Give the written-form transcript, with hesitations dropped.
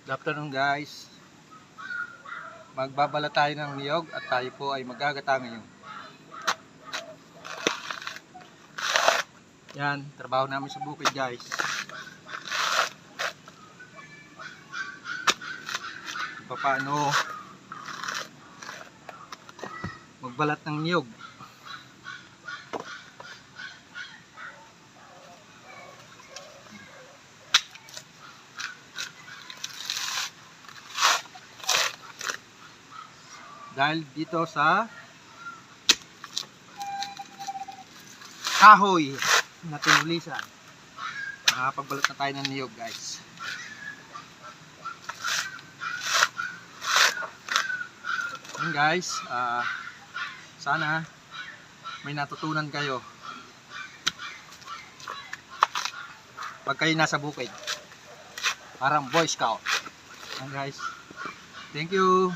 Good afternoon guys. Magbabala tayo ng niyog at tayo po ay magagata ngayon. Yan, trabaho namin sa bukid guys. Paano magbalat ng niyog. Dahil dito sa kahoy na tinulisan, nakapagbalat na tayo ng niyog guys. Yun guys, sana may natutunan kayo pag kayo nasa bukid, parang Boy Scout. Yan guys, thank you.